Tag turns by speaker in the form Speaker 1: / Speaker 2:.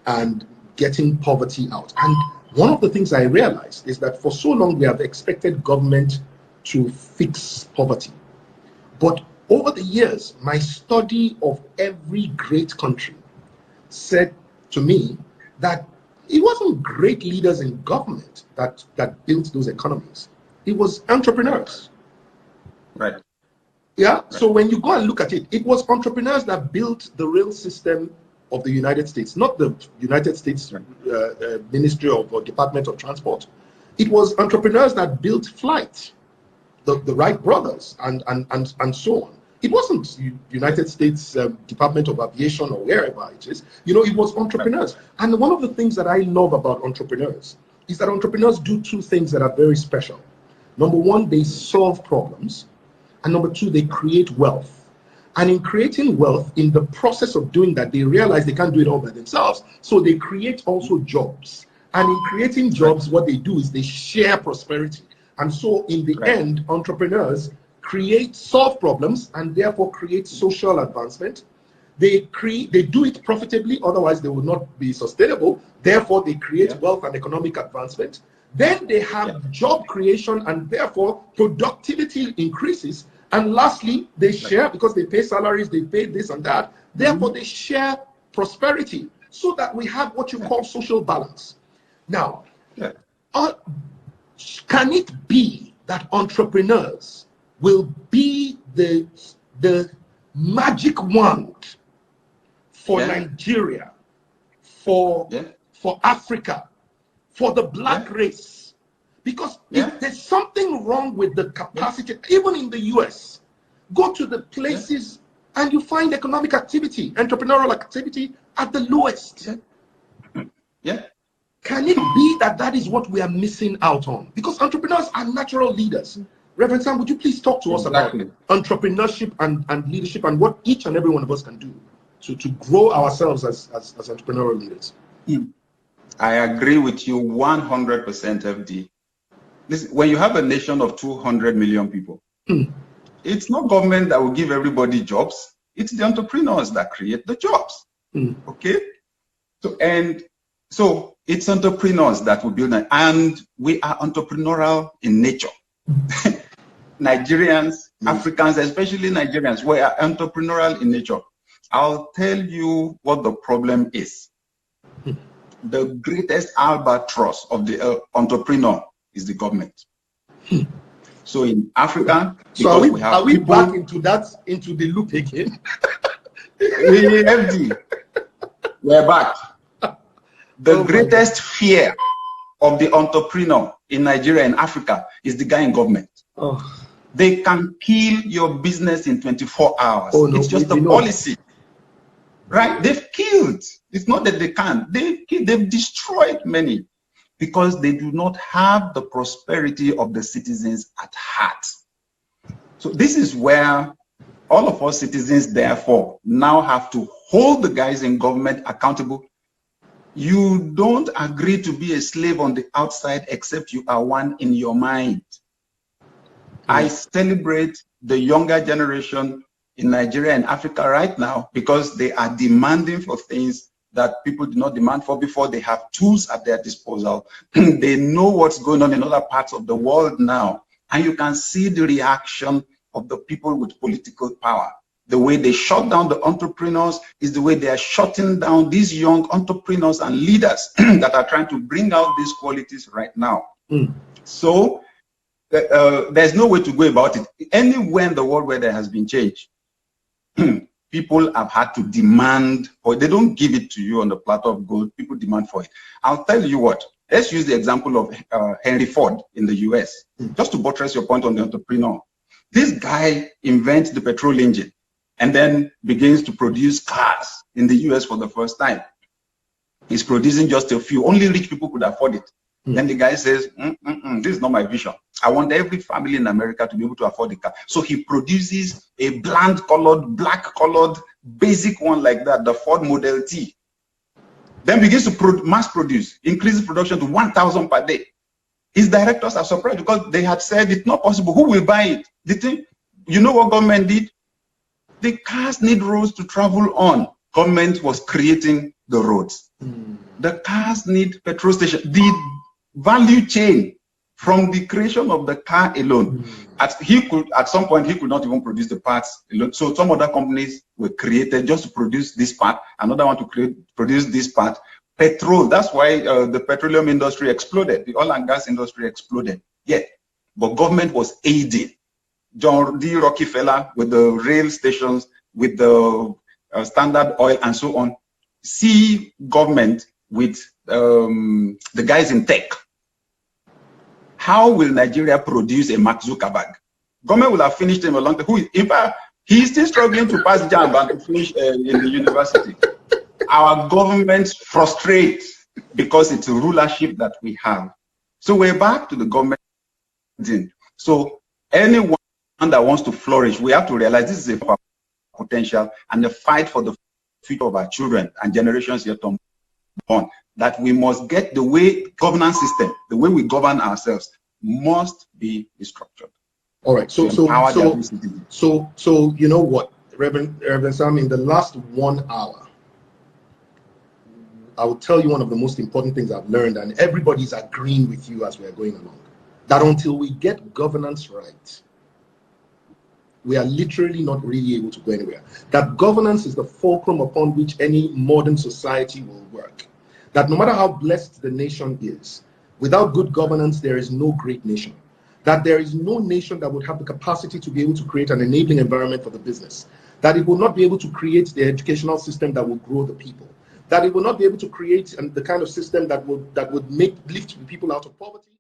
Speaker 1: and getting poverty out. And one of the things I realized is that for so long we have expected government to fix poverty. But over the years, my study of every great country said to me that it wasn't great leaders in government that built those economies. It was entrepreneurs.
Speaker 2: Right.
Speaker 1: Yeah.
Speaker 2: Right.
Speaker 1: So when you go and look at it, it was entrepreneurs that built the rail system of the United States, not the United States Ministry or Department of Transport. It was entrepreneurs that built flight, the Wright brothers, and so on. It wasn't United States Department of Aviation or wherever it is. It was entrepreneurs. And one of the things that I love about entrepreneurs is that entrepreneurs do two things that are very special. Number one, they solve problems. And number two, they create wealth. And in creating wealth, in the process of doing that, they realize they can't do it all by themselves. So they create also jobs. And in creating jobs, what they do is they share prosperity. And so in the end, entrepreneurs solve problems and therefore create social advancement. They do it profitably, otherwise they will not be sustainable. Therefore, they create wealth and economic advancement. Then they have job creation and therefore productivity increases. And lastly, they share because they pay salaries, they pay this and that. Therefore, they share prosperity so that we have what you call social balance. Now, can it be that entrepreneurs will be the magic wand for Nigeria, for Africa, for the black race? Because if there's something wrong with the capacity, even in the US, go to the places and you find economic activity, entrepreneurial activity at the lowest. Can it be that is what we are missing out on? Because entrepreneurs are natural leaders. Reverend Sam, would you please talk to us about entrepreneurship and leadership and what each and every one of us can do to grow ourselves as entrepreneurial leaders?
Speaker 2: I agree with you 100%, FD. Listen, when you have a nation of 200 million people, it's not government that will give everybody jobs. It's the entrepreneurs that create the jobs. Okay? So it's entrepreneurs that will build it. And we are entrepreneurial in nature. Nigerians, Africans, especially Nigerians, we are entrepreneurial in nature. I'll tell you what the problem is. The greatest albatross of the entrepreneur is the government. So in Africa,
Speaker 1: so are we back into the loop again?
Speaker 2: FD, we're back. The greatest fear of the entrepreneur in Nigeria and Africa is the guy in government. They can kill your business in 24 hours. It's just the policy. Right? They've killed. It's not that they can't. They've destroyed many because they do not have the prosperity of the citizens at heart. So this is where all of us citizens, therefore, now have to hold the guys in government accountable. You don't agree to be a slave on the outside except you are one in your mind. I celebrate the younger generation in Nigeria and Africa right now because they are demanding for things that people did not demand for before. They have tools at their disposal. They know what's going on in other parts of the world now. And you can see the reaction of the people with political power. The way they shut down the entrepreneurs is the way they are shutting down these young entrepreneurs and leaders that are trying to bring out these qualities right now. So there's no way to go about it. Anywhere in the world where there has been change, people have had to demand, or they don't give it to you on the platter of gold. People demand for it. I'll tell you what. Let's use the example of Henry Ford in the US, just to buttress your point on the entrepreneur. This guy invents the petrol engine and then begins to produce cars in the US for the first time. He's producing just a few. Only rich people could afford it. Then the guy says, this is not my vision. I want every family in America to be able to afford the car. So he produces a bland-colored, black-colored, basic one like that, the Ford Model T. Then begins to mass produce, increases production to 1,000 per day. His directors are surprised because they had said it's not possible. Who will buy it? You know what government did? The cars need roads to travel on. Government was creating the roads. The cars need petrol station. The value chain from the creation of the car alone, at some point he could not even produce the parts alone. So some other companies were created just to produce this part, another one to produce this part. Petrol, that's why the petroleum industry exploded, the oil and gas industry exploded. Yeah, but government was aiding. John D. Rockefeller with the rail stations, with the Standard Oil and so on. See government with the guys in tech. How will Nigeria produce a Mark Zuckerberg? Government will have finished him a long time. In fact, he's still struggling to pass JAMB and to finish in the university. Our governments frustrate because it's a rulership that we have. So we're back to the government. So anyone that wants to flourish, we have to realize this is a potential and the fight for the future of our children and generations yet to come. That we must get the way governance system, the way we govern ourselves, must be restructured.
Speaker 1: All right. So you know what, Reverend Sam, in the last 1 hour, I will tell you one of the most important things I've learned, and everybody's agreeing with you as we are going along, that until we get governance right, we are literally not really able to go anywhere. That governance is the fulcrum upon which any modern society will work. That no matter how blessed the nation is, without good governance, there is no great nation. That there is no nation that would have the capacity to be able to create an enabling environment for the business. That it will not be able to create the educational system that will grow the people. That it will not be able to create the kind of system that would lift the people out of poverty.